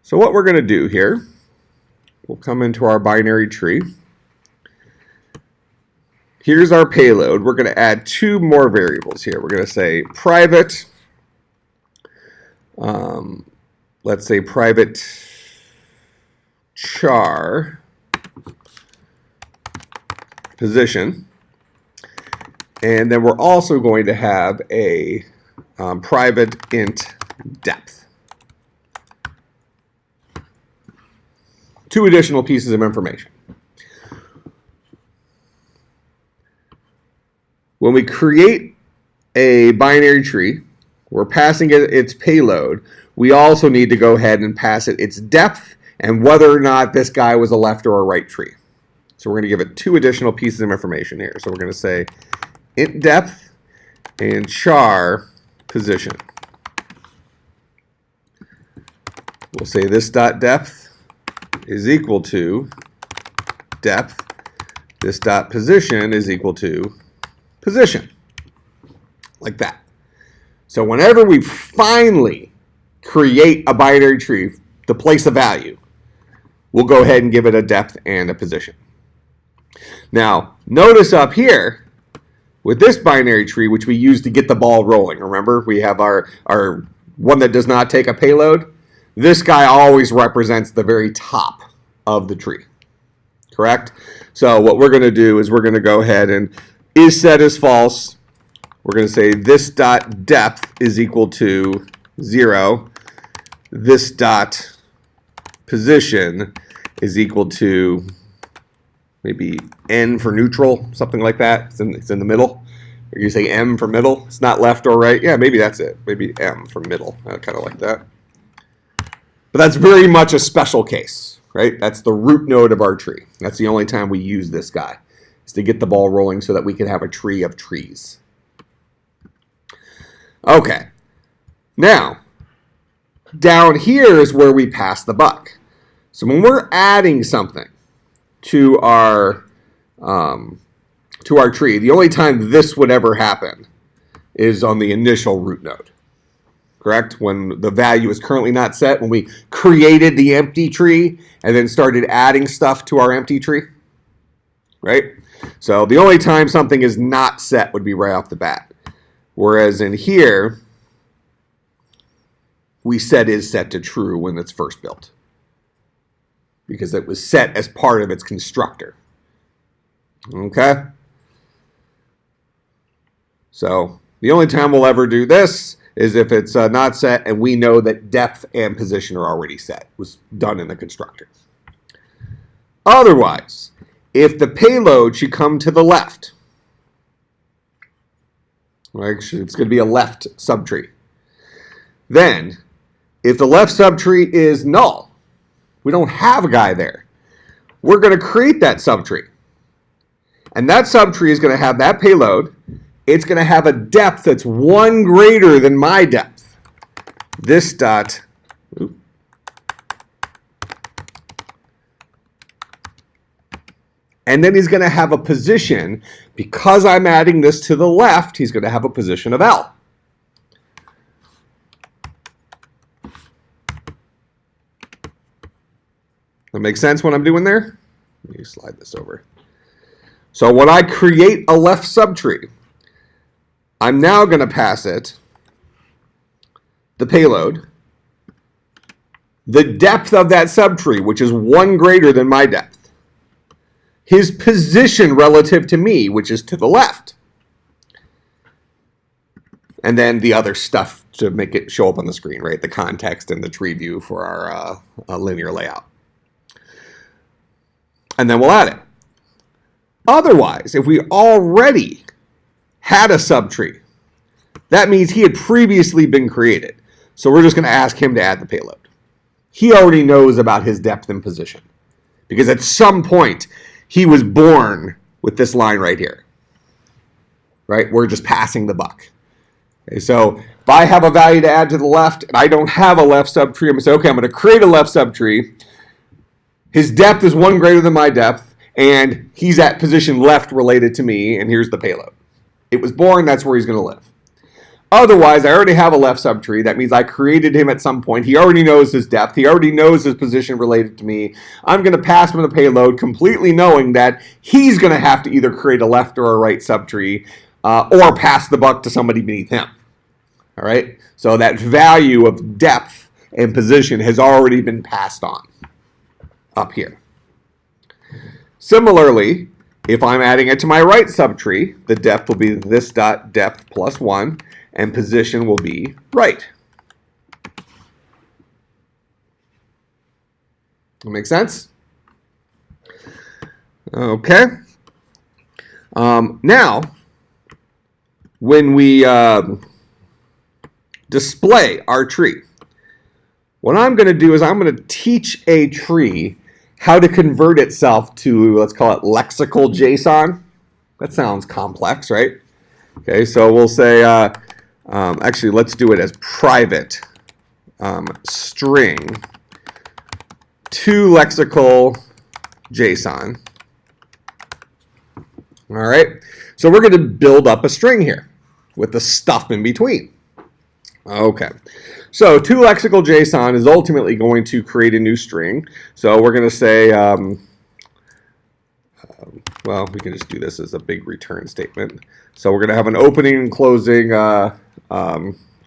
So what we're going to do here, we'll come into our binary tree. Here's our payload. We're going to add 2 more variables here. We're going to say private, let's say private char position. And then we're also going to have a private int depth. 2 additional pieces of information. When we create a binary tree, we're passing it its payload. We also need to go ahead and pass it its depth and whether or not this guy was a left or a right tree. So we're going to give it 2 additional pieces of information here. So we're going to say int depth and char position. We'll say this dot depth is equal to depth. This dot position is equal to position. Like that. So whenever we finally create a binary tree to place a value, we'll go ahead and give it a depth and a position. Now, notice up here, with this binary tree, which we use to get the ball rolling, remember, we have our one that does not take a payload. This guy always represents the very top of the tree, correct? So what we're going to do is we're going to go ahead and is set as false. We're going to say this dot depth is equal to 0. This dot position is equal to maybe N for neutral, something like that. It's in the middle. Or you say M for middle. It's not left or right. Yeah, maybe that's it. Maybe M for middle. I kind of like that. But that's very much a special case, right? That's the root node of our tree. That's the only time we use this guy, is to get the ball rolling so that we can have a tree of trees. Okay. Now, down here is where we pass the buck. So when we're adding something to our tree, the only time this would ever happen is on the initial root node. Correct? When the value is currently not set, when we created the empty tree and then started adding stuff to our empty tree. Right? So the only time something is not set would be right off the bat. Whereas in here, we set is set to true when it's first built, because it was set as part of its constructor. Okay? So the only time we'll ever do this is if it's not set and we know that depth and position are already set. It was done in the constructor. Otherwise, if the payload should come to the left, actually it's going to be a left subtree. Then, if the left subtree is null, we don't have a guy there, we're going to create that subtree. And that subtree is going to have that payload. It's going to have a depth that's 1 greater than my depth. This dot, and then he's going to have a position, because I'm adding this to the left, he's going to have a position of L. That makes sense what I'm doing there? Let me slide this over. So when I create a left subtree, I'm now going to pass it the payload, the depth of that subtree, which is 1 greater than my depth, his position relative to me, which is to the left, and then the other stuff to make it show up on the screen, right? The context and the tree view for our linear layout. And then we'll add it. Otherwise, if we already had a subtree, that means he had previously been created. So we're just going to ask him to add the payload. He already knows about his depth and position, because at some point he was born with this line right here. Right? We're just passing the buck. Okay, so if I have a value to add to the left and I don't have a left subtree, I'm going to say, okay, I'm going to create a left subtree. His depth is 1 greater than my depth, and he's at position left related to me, and here's the payload. It was born, that's where he's going to live. Otherwise, I already have a left subtree. That means I created him at some point. He already knows his depth. He already knows his position related to me. I'm going to pass him the payload completely knowing that he's going to have to either create a left or a right subtree or pass the buck to somebody beneath him. All right? So that value of depth and position has already been passed on up here. Similarly, if I'm adding it to my right subtree, the depth will be this dot depth plus 1, and position will be right. That make sense? Okay. Now, when we display our tree, what I'm going to do is I'm going to teach a tree how to convert itself to, let's call it lexical JSON. That sounds complex, right? Okay, so we'll say, actually, let's do it as private string to lexical JSON. All right, so we're going to build up a string here with the stuff in between. Okay, so to lexical JSON is ultimately going to create a new string. So we're going to say, well, we can just do this as a big return statement. So we're going to have an opening and closing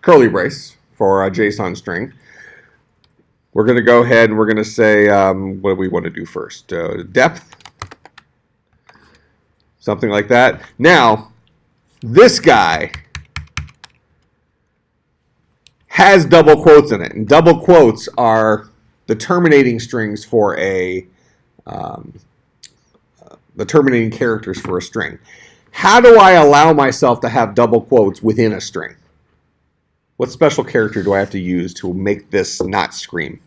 curly brace for a JSON string. We're going to go ahead and we're going to say, what do we want to do first? Depth, something like that. Now, this guy has double quotes in it, and double quotes are the terminating strings for a the terminating characters for a string. How do I allow myself to have double quotes within a string? What special character do I have to use to make this not scream?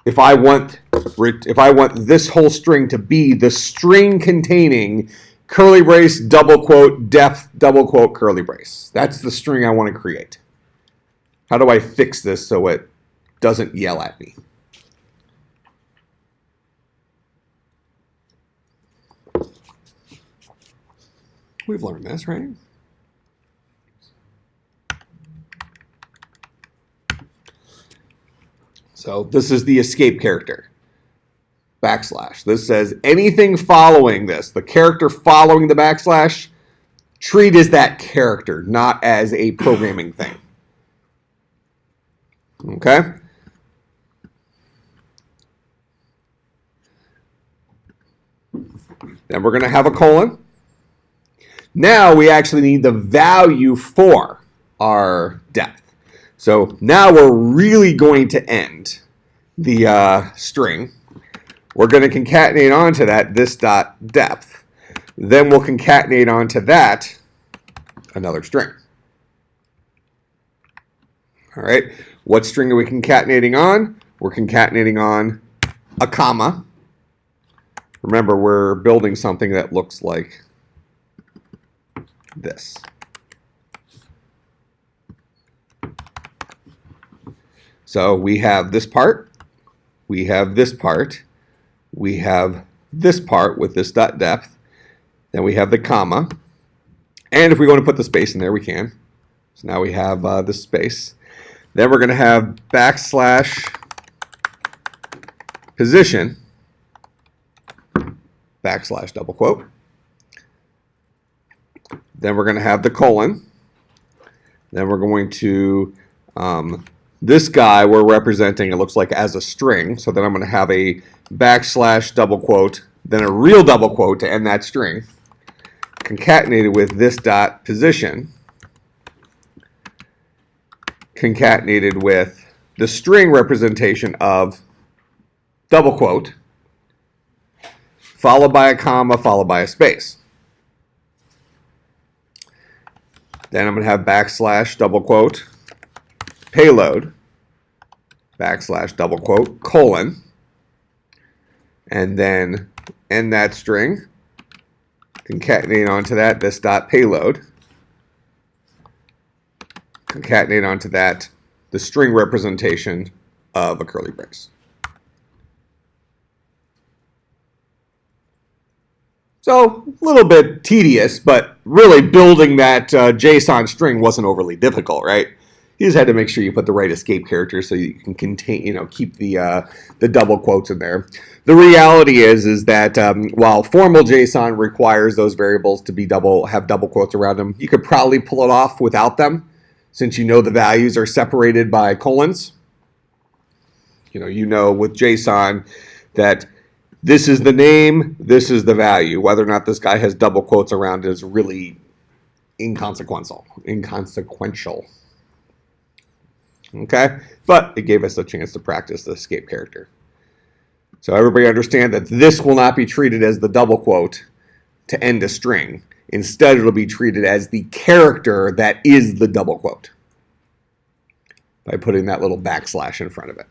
If I want this whole string to be the string containing curly brace, double quote, depth, double quote, curly brace. That's the string I want to create. How do I fix this so it doesn't yell at me? We've learned this, right? So this is the escape character. Backslash. This says anything following this, the character following the backslash, treat as that character, not as a programming thing. Okay? Then we're going to have a colon. Now we actually need the value for our depth. So now we're really going to end the string. We're going to concatenate onto that this dot depth. Then we'll concatenate onto that another string. All right. What string are we concatenating on? We're concatenating on a comma. Remember, we're building something that looks like this. So we have this part, we have this part, we have this part with this dot depth, then we have the comma, and if we want to put the space in there, we can. So now we have this space. Then we're going to have backslash position, backslash double quote. Then we're going to have the colon. Then we're going to, this guy we're representing, it looks like as a string. So then I'm going to have a backslash double quote, then a real double quote to end that string, concatenated with this dot position, concatenated with the string representation of double quote, followed by a comma, followed by a space. Then I'm going to have backslash double quote, payload, backslash double quote, colon, and then end that string, concatenate onto that this dot payload, concatenate onto that the string representation of a curly brace. So a little bit tedious, but really building that JSON string wasn't overly difficult, right? You just had to make sure you put the right escape character so you can contain, keep the double quotes in there. The reality is that while formal JSON requires those variables to be have double quotes around them, you could probably pull it off without them, since you know the values are separated by colons. You know with JSON that this is the name, this is the value. Whether or not this guy has double quotes around it is really inconsequential. Okay? But it gave us a chance to practice the escape character. So everybody understand that this will not be treated as the double quote to end a string. Instead, it'll be treated as the character that is the double quote by putting that little backslash in front of it.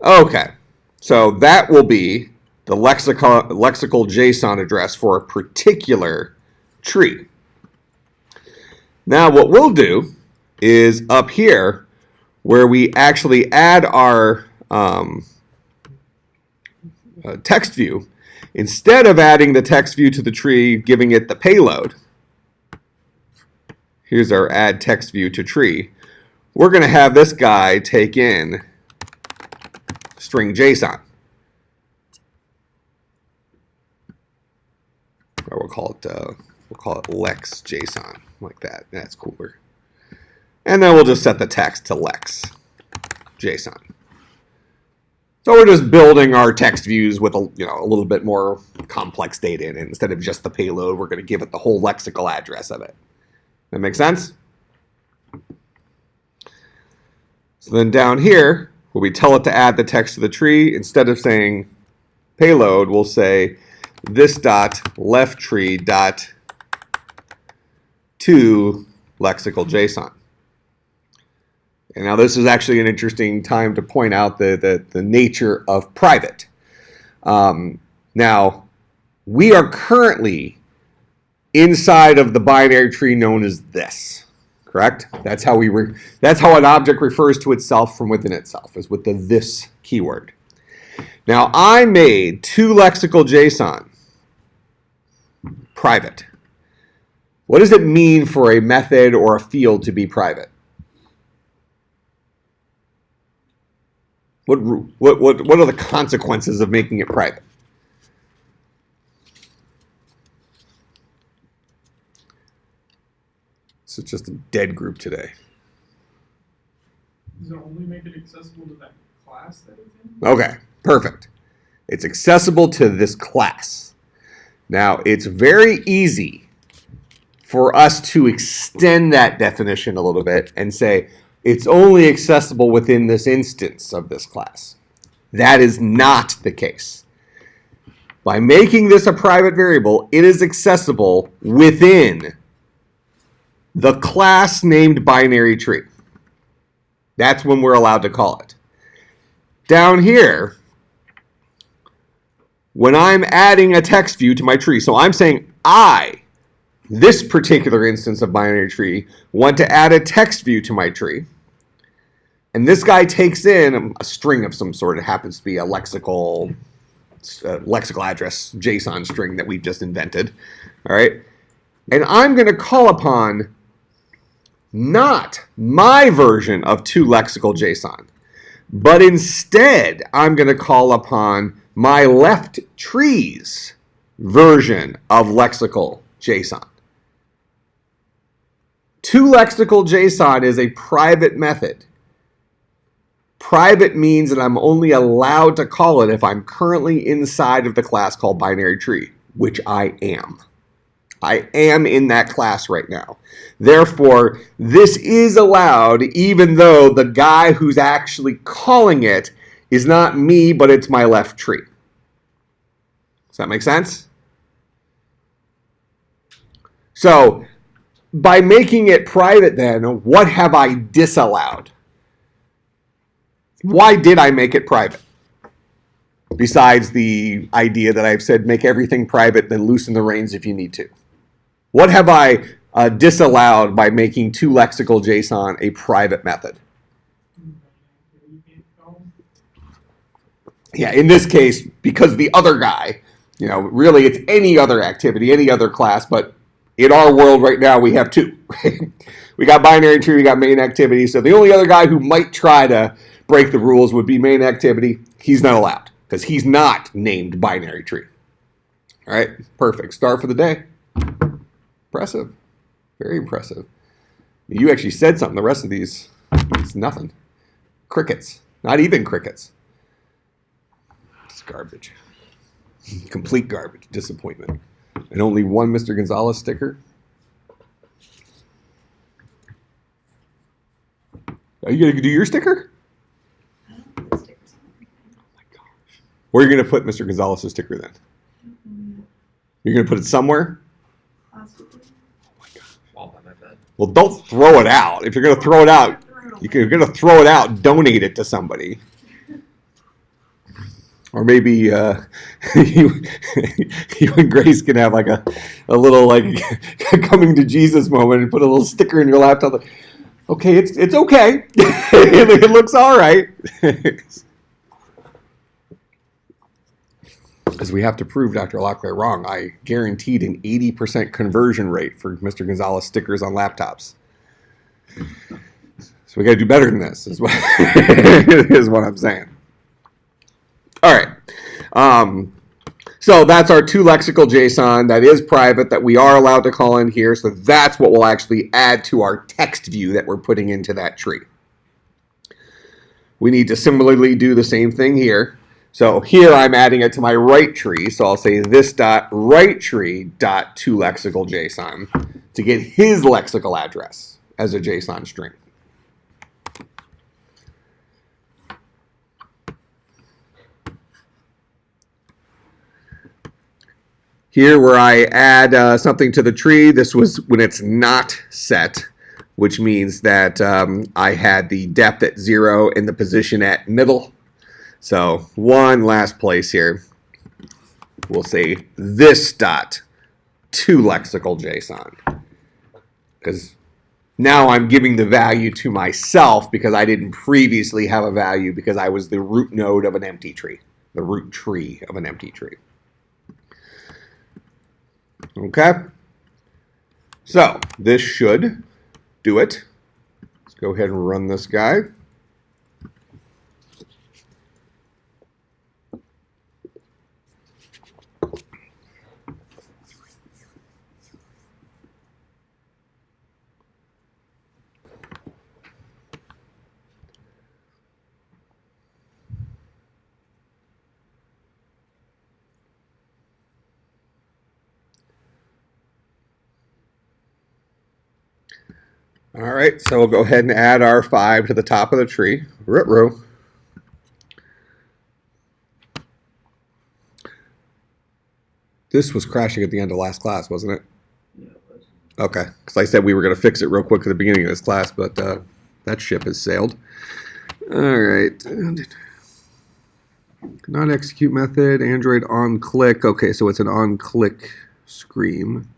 Okay. So that will be the lexical JSON address for a particular tree. Now what we'll do is up here where we actually add our text view, instead of adding the text view to the tree, giving it the payload, here's our add text view to tree, we're going to have this guy take in string JSON. Or we'll call it Lex JSON, like that. That's cooler. And then we'll just set the text to Lex JSON. So we're just building our text views with a little bit more complex data in it. Instead of just the payload, we're going to give it the whole lexical address of it. That make sense? So then down here, where we tell it to add the text to the tree, instead of saying payload, we'll say this dot left tree dot to lexical JSON. And now this is actually an interesting time to point out the nature of private. Now, we are currently inside of the binary tree known as this. Correct? That's how that's how an object refers to itself from within itself, is with the this keyword. Now I made two lexical JSON private. What does it mean for a method or a field to be private? What are the consequences of making it private? So it's just a dead group today. accessible to that class that it's in? Okay, perfect. It's accessible to this class. Now, it's very easy for us to extend that definition a little bit and say it's only accessible within this instance of this class. That is not the case. By making this a private variable, it is accessible within the class named binary tree. That's when we're allowed to call it. Down here, when I'm adding a text view to my tree, so I'm saying this particular instance of binary tree, want to add a text view to my tree. And this guy takes in a string of some sort. It happens to be a lexical address JSON string that we've just invented. All right. And I'm going to call upon not my version of toLexical JSON, but instead I'm going to call upon my left tree's version of lexical JSON. toLexical JSON is a private method. Private means that I'm only allowed to call it if I'm currently inside of the class called binary tree, which I am. I am in that class right now. Therefore, this is allowed even though the guy who's actually calling it is not me, but it's my left tree. Does that make sense? So, by making it private then, what have I disallowed? Why did I make it private? Besides the idea that I've said make everything private, then loosen the reins if you need to. What have I disallowed by making toLexical JSON a private method? Yeah, in this case, because the other guy, really it's any other activity, any other class, but in our world right now we have two. We got binary tree, we got main activity, so the only other guy who might try to break the rules would be main activity. He's not allowed because he's not named binary tree. All right, perfect. Start for the day. Impressive. Very impressive. You actually said something. The rest of these, it's nothing. Crickets. Not even crickets. It's garbage. Complete garbage. Disappointment. And only one Mr. Gonzalez sticker. Are you going to do your sticker? Where are you going to put Mr. Gonzalez's sticker then? You're going to put it somewhere? Wall by my bed. Well, don't throw it out. If you're going to throw it out, you're going to throw it out, donate it to somebody. Or maybe you and Grace can have like a little like coming to Jesus moment and put a little sticker in your laptop. Okay, it's okay. It looks all right. Because we have to prove Dr. Locklear wrong. I guaranteed an 80% conversion rate for Mr. Gonzalez stickers on laptops. So we got to do better than this, is what I'm saying. All right. So that's our toLexical JSON that is private that we are allowed to call in here. So that's what we'll actually add to our text view that we're putting into that tree. We need to similarly do the same thing here. So here I'm adding it to my right tree. So I'll say this dot right tree dot toLexical JSON to get his lexical address as a JSON string. Here where I add something to the tree, this was when it's not set, which means that I had the depth at 0 and the position at middle. So one last place here, we'll say this dot toLexical JSON. Because now I'm giving the value to myself because I didn't previously have a value because I was the root node of an empty tree, the root tree of an empty tree. Okay, so this should do it. Let's go ahead and run this guy. All right, so we'll go ahead and add our 5 to the top of the tree. Ruh-roh. This was crashing at the end of last class, wasn't it? Yeah, it was. Okay, because I said we were going to fix it real quick at the beginning of this class, but that ship has sailed. All right. Not execute method, Android on click. Okay, so it's an on click screen.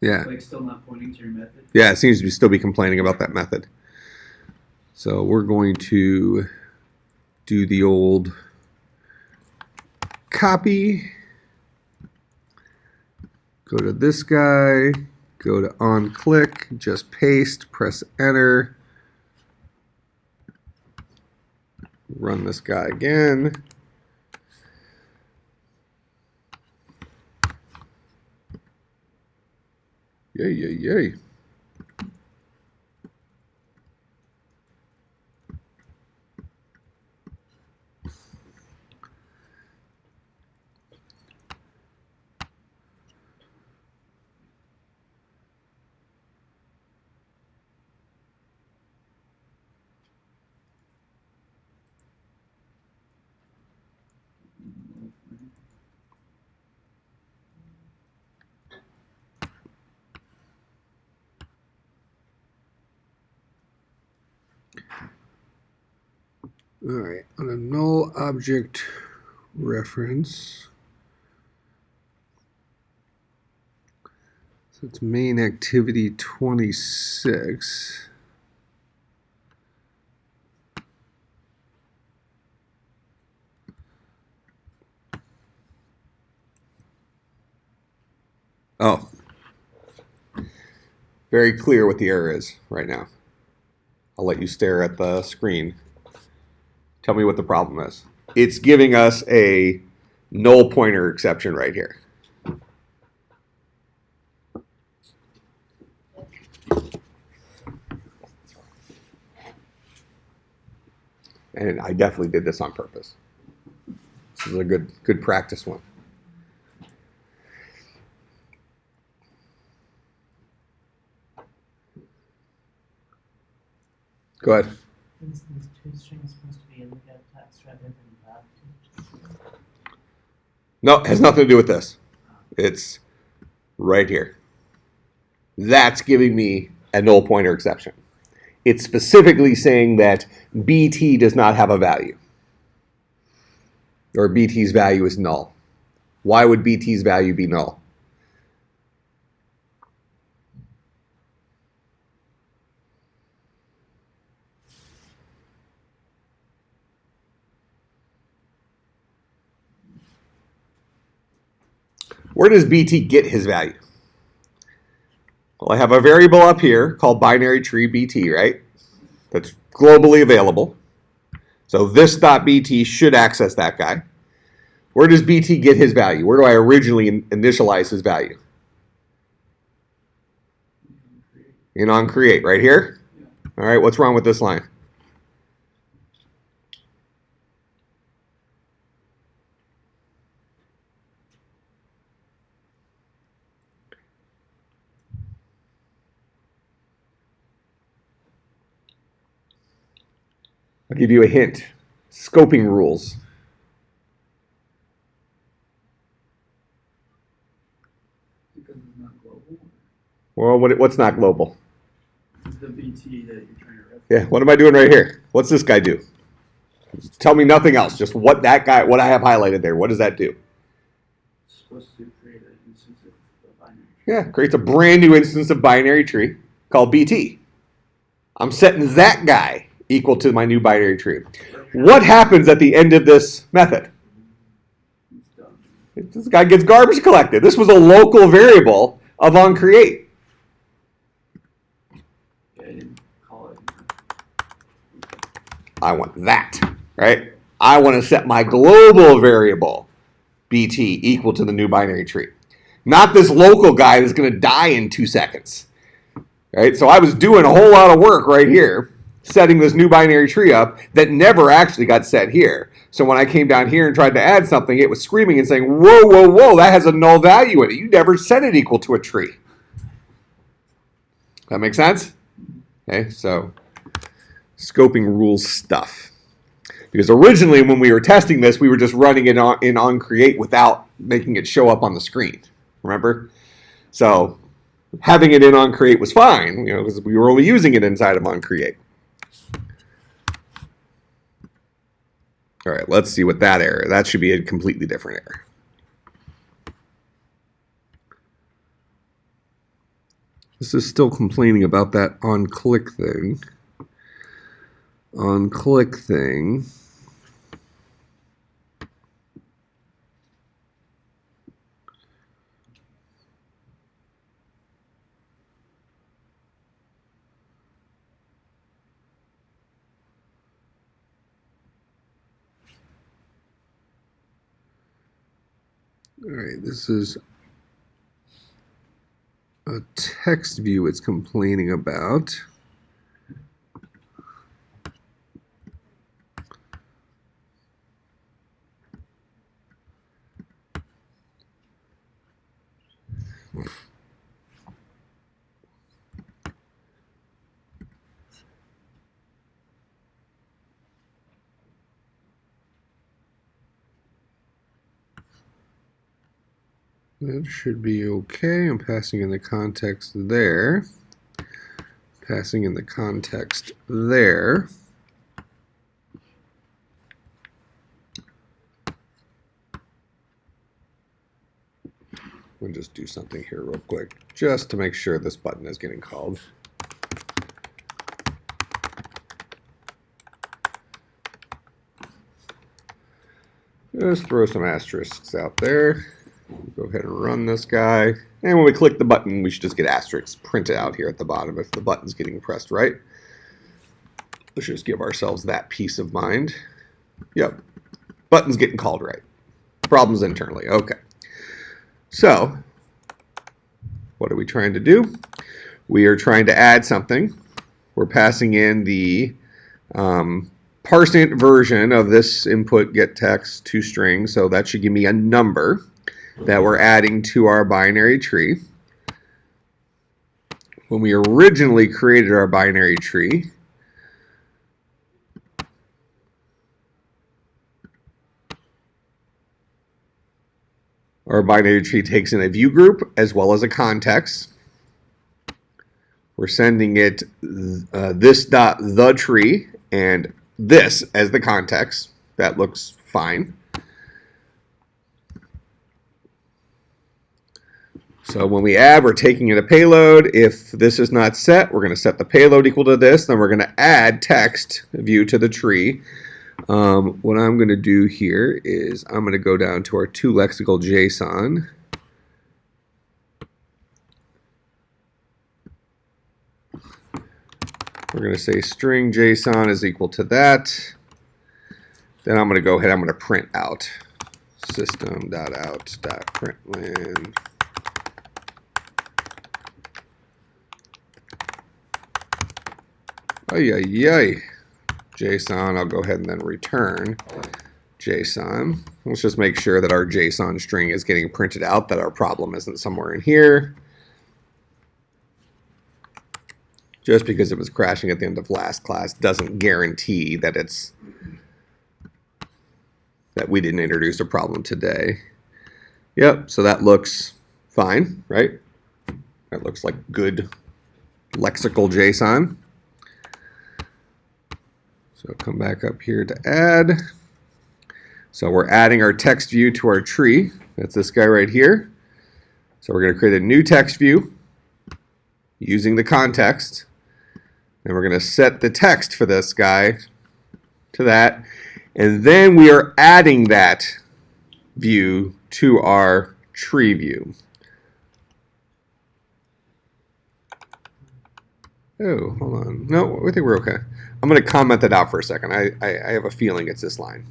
Yeah. Like still not pointing to your method. Yeah, it seems to still be complaining about that method. So we're going to do the old copy. Go to this guy, go to on click, just paste, press enter. Run this guy again. Yay, yay, yay. All right, on a null object reference. So it's main activity 26. Oh, very clear what the error is right now. I'll let you stare at the screen. Tell me what the problem is. It's giving us a null pointer exception right here. And I definitely did this on purpose. This is a good practice one. Go ahead. Is these two strings supposed to be in the get text rather than that? No, it has nothing to do with this. It's right here. That's giving me a null pointer exception. It's specifically saying that BT does not have a value, or BT's value is null. Why would BT's value be null? Where does BT get his value? Well, I have a variable up here called binary tree BT, right? That's globally available. So this .bt should access that guy. Where does BT get his value? Where do I originally initialize his value? In on create, right here? Yeah. All right, what's wrong with this line? I'll give you a hint. Scoping rules. Because it's not global. Well, what's not global? The BT that you're trying to reference. Yeah, what am I doing right here? What's this guy do? Tell me nothing else. Just what I have highlighted there. What does that do? It's supposed to create an instance of a binary tree. Yeah, creates a brand new instance of binary tree called BT. I'm setting that guy equal to my new binary tree. What happens at the end of this method? It's done. This guy gets garbage collected. This was a local variable of onCreate. Yeah, I didn't call it. I want that, right? I want to set my global variable BT equal to the new binary tree. Not this local guy that's going to die in 2 seconds. Right? So I was doing a whole lot of work right here setting this new binary tree up that never actually got set here. So when I came down here and tried to add something, it was screaming and saying, whoa, whoa, whoa, that has a null value in it. You never set it equal to a tree. That make sense? Okay, so scoping rules stuff. Because originally when we were testing this, we were just running it in onCreate without making it show up on the screen. Remember? So having it in onCreate was fine, because we were only using it inside of onCreate. All right, let's see what that error. That should be a completely different error. This is still complaining about that onClick thing. OnClick thing. All right, this is a text view it's complaining about. That should be okay. I'm passing in the context there. Passing in the context there. We'll just do something here real quick, just to make sure this button is getting called. Just throw some asterisks out there. Go ahead and run this guy. And when we click the button, we should just get asterisks printed out here at the bottom if the button's getting pressed right. Let's just give ourselves that peace of mind. Yep, button's getting called right. Problems internally, okay. So, what are we trying to do? We are trying to add something. We're passing in the parsant version of this input get text to string, so that should give me a number that we're adding to our binary tree. When we originally created our binary tree, our binary tree takes in a view group as well as a context. We're sending it this.the tree and this as the context. That looks fine. So when we add, we're taking in a payload. If this is not set, we're going to set the payload equal to this. Then we're going to add text view to the tree. What I'm going to do here is I'm going to go down to our Lexical JSON. We're going to say string JSON is equal to that. Then I'm going to go ahead, I'm going to print out system.out.println. JSON, I'll go ahead and then return JSON. Let's just make sure that our JSON string is getting printed out, that our problem isn't somewhere in here. Just because it was crashing at the end of last class doesn't guarantee that that we didn't introduce a problem today. Yep, so that looks fine, right? That looks like good lexical JSON. So come back up here to add. So we're adding our text view to our tree. That's this guy right here. So we're going to create a new text view using the context. And we're going to set the text for this guy to that. And then we are adding that view to our tree view. Oh, hold on. No, I think we're okay. I'm going to comment that out for a second. I have a feeling it's this line.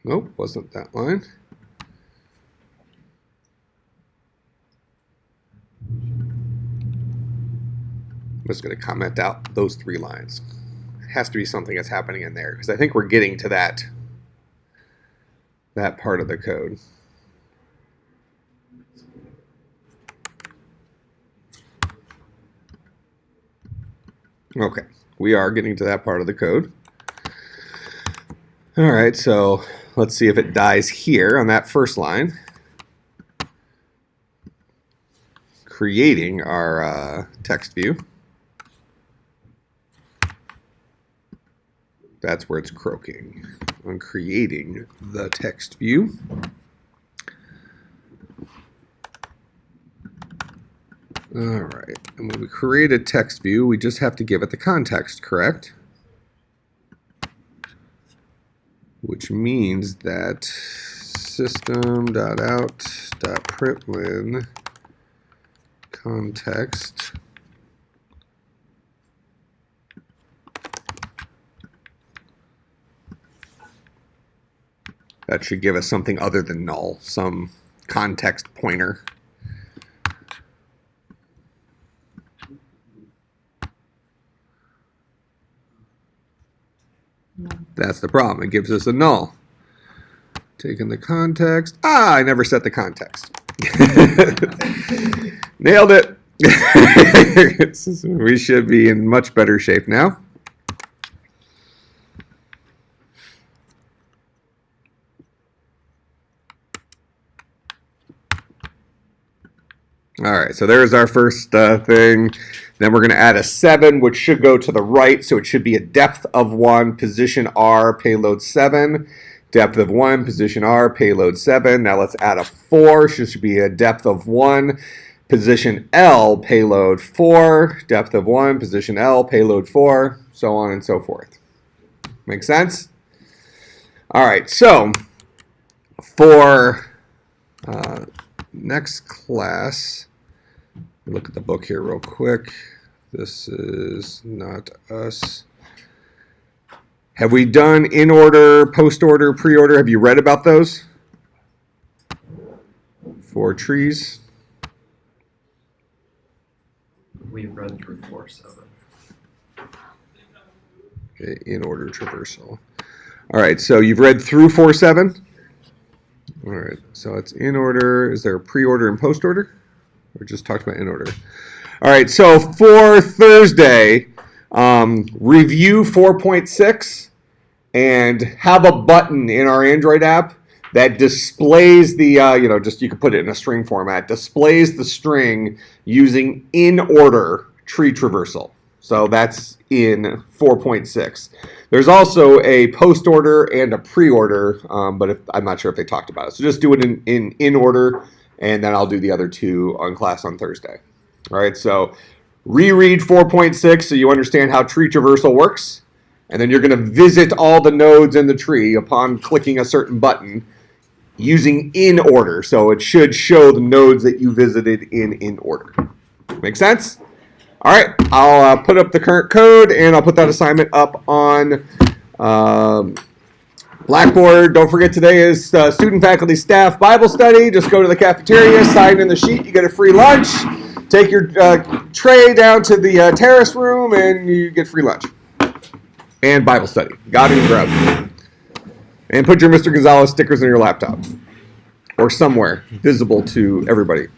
Nope, wasn't that line. I'm just going to comment out those 3 lines. It has to be something that's happening in there because I think we're getting to that part of the code. Okay, we are getting to that part of the code. All right, so let's see if it dies here on that first line. Creating our text view. That's where it's croaking. On creating the text view. All right, and when we create a text view, we just have to give it the context, correct? Which means that system.out.println context that should give us something other than null, some context pointer. That's the problem. It gives us a null. Taking the context. Ah, I never set the context. Nailed it. We should be in much better shape now. All right, so there's our first thing. Then we're going to add a 7, which should go to the right, so it should be a depth of 1, position R, payload 7. Depth of 1, position R, payload 7. Now let's add a 4, so it should be a depth of 1, position L, payload 4. Depth of 1, position L, payload 4, so on and so forth. Make sense? All right, so for next class, look at the book here real quick. This is not us. Have we done in order, post order, pre-order? Have you read about those? For trees? We read through 4.7. Okay, in order traversal. All right, so you've read through 4.7? All right, so it's in order. Is there a pre-order and post-order? Or just talked about in order? All right, so for Thursday, review 4.6 and have a button in our Android app that displays the, you can put it in a string format, displays the string using in order tree traversal. So that's in 4.6. There's also a post order and a pre-order, but I'm not sure if they talked about it. So just do it in order, and then I'll do the other 2 on class on Thursday. All right, so reread 4.6 so you understand how tree traversal works, and then you're going to visit all the nodes in the tree upon clicking a certain button using in order. So it should show the nodes that you visited in order. Make sense? All right, I'll put up the current code, and I'll put that assignment up on Blackboard. Don't forget today is student, faculty, staff Bible study. Just go to the cafeteria, sign in the sheet, you get a free lunch. Take your tray down to the terrace room, and you get free lunch. And Bible study. Got it and grab it. And put your Mr. Gonzalez stickers on your laptop. Or somewhere visible to everybody.